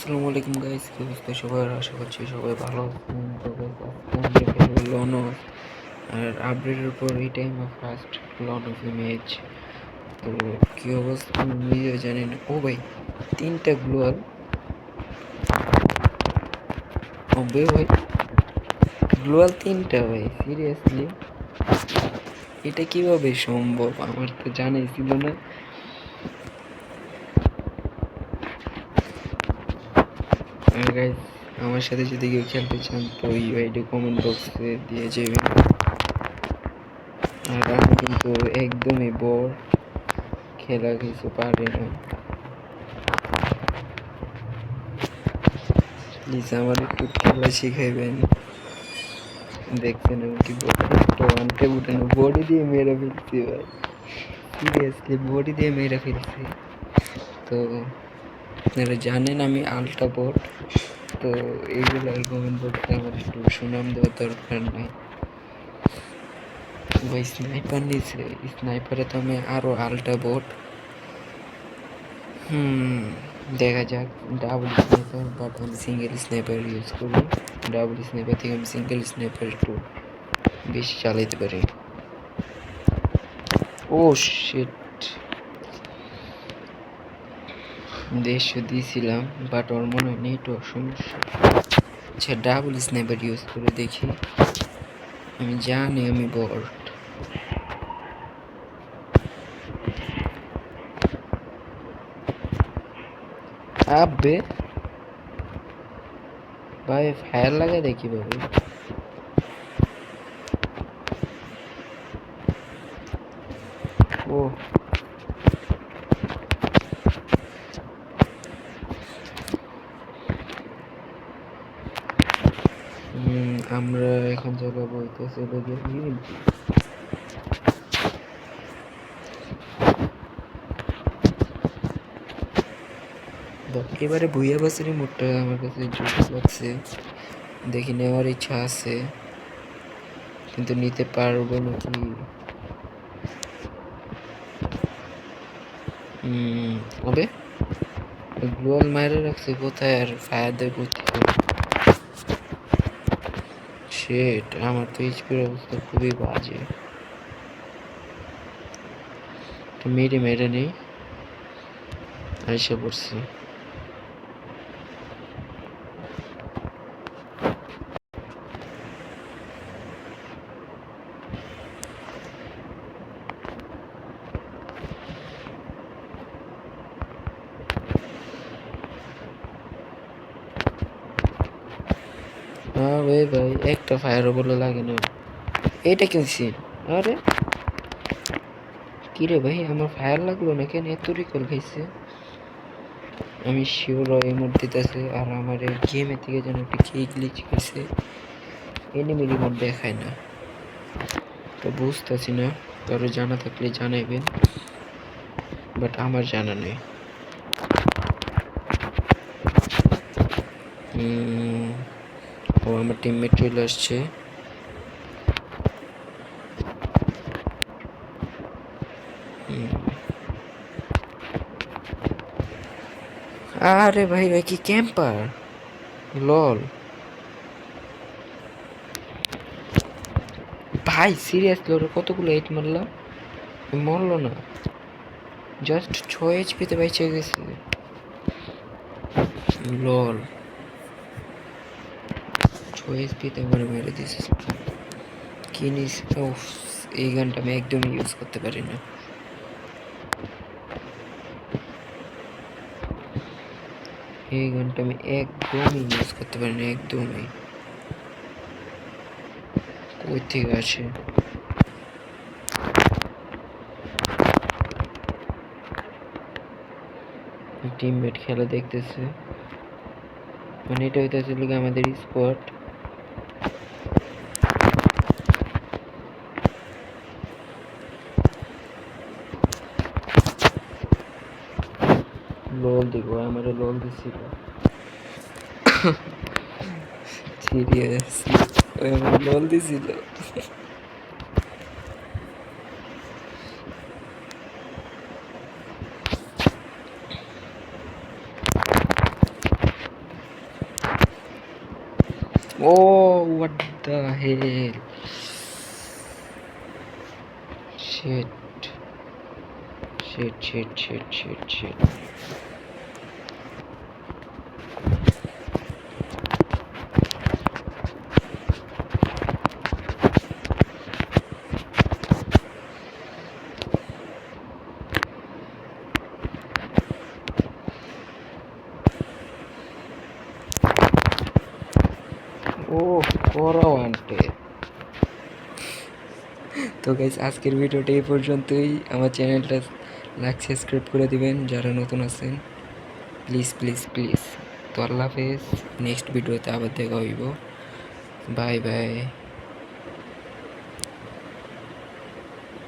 আসসালামু আলাইকুম গাইস, কি অবস্থা সবার? আশা করছি সবাই ভালো আছেন। তো guys, আজকে আমরা খেলবো লনস। আর আপডেটের পর এটাই আমার ফার্স্ট লনস ম্যাচ। তো কি অবস্থা আমি নিজেও জানি না। ও ভাই, তিনটা গ্লোয়াল। ও ভাই, গ্লোয়াল তিনটা ভাই, সিরিয়াসলি এটা কিভাবে সম্ভব? আমার তো জানাই ছিল না। আর গাইস, আমার সাথে যদি কেউ খেলতে চান তো ইউআইডি কমেন্ট বক্সে দিয়ে যাবেন। আর আমি কিন্তু একদমই বোর, খেলা কিছু পারি না। প্লিজ আমার একটু খেলা শিখাইবেন। দেখছেন আমি কি ওয়ানটে উঠানো বডি দিয়ে মেরে ফেলছি ভাই, সিরিয়াসলি বডি দিয়ে মেরে ফেলছি। তো আপনারা জানেন আমি আলট্রা বোট। তো এইগুলো কমেন্ট বক্সে আমার একটু সুনাম দেওয়ার দরকার নাই ভাই। স্নাইপার নিচ্ছে, স্নাইপারে তো আমি আরো আলট্রা বোট। দেখা যাক। ডাবল স্নাইপার, বাট আমি সিঙ্গেল স্নাইপার ইউজ করি। ডাবল স্নাইপার থেকে আমি সিঙ্গেল স্নাইপার একটু বেশি চালাইতে পারি। ও শিট, দেশ দিয়েছিলাম, বাট ওর মনে হয় নেটওয়ার্ক সমস্যা। আচ্ছা, ডাবল স্নাইপার ইউজ করে দেখি। আমি জানি আমি বট। আবে ভাই, ফায়ার লাগাই দেখি ভাবে। ও আমরা এখন জায়গা বলতেছে এবারে ভুইয়া বাসের মোটটা আমার কাছে জোশ লাগছে। দেখি নেওয়ার ইচ্ছা আছে, কিন্তু নিতে পারবো নাকি। হবে গ্লোয়াল মাইরে রাখছে কোথায়, আর ফায়ার দেয় কোথায়? শিট, আমার তো এইচপির অবস্থা খুবই বাজে। মেরে মেরে নেই, আইসা পড়ছি। ভাই একটা ফায়ারও বলে লাগে না। এটা কিনছি। আরে কিরে ভাই, আমার ফায়ার লাগলো না কেন? এত রিকল খাইছে। আমি শিওর রিমোট দিতেছে, আর আমার এই গেমের থেকে যেন একটা কি গ্লিচ খাইছে, এনিমি রিমোট দেখায় না। তো বুঝতেছি না, কারো জানা থাকলে জানাইবেন, বাট আমার জানা নেই। ও আমার টিমমেট চলে আসছে। আরে ভাই, ভাই কি ক্যাম্পার, লল ভাই, সিরিয়াসলি ওরা কতগুলো হিট মারলাম, মরলো না। জাস্ট 6 এইচপিতে বেঁচে গেছে। লল, 6 এইচপিতে আমার মেরে দিছে। কি নিস? এই গানটা আমি একদমই ইউজ করতে পারি না। এই গানটা আমি একদমই ইউজ করতে পারি না, একদমই। কই থেকে আসে? টিমমেট খেলা দেখতেছে, মানে এটা হইতেছে আমাদের স্পট। লোল দিব, আমার লোল দিছিল। সিরিয়াস, আমার লোল দিছিল। Oh, what the hell? Shit. Shit. ও করো আন্টে। তো গাইস আজকের ভিডিওটা এই পর্যন্তই। আমার চ্যানেলটা লাইক সাবস্ক্রাইব করে দিবেন যারা নতুন আছেন, প্লিজ। তো আল্লাহ হাফেজ, নেক্সট ভিডিওতে আবার দেখা হইব। বাই।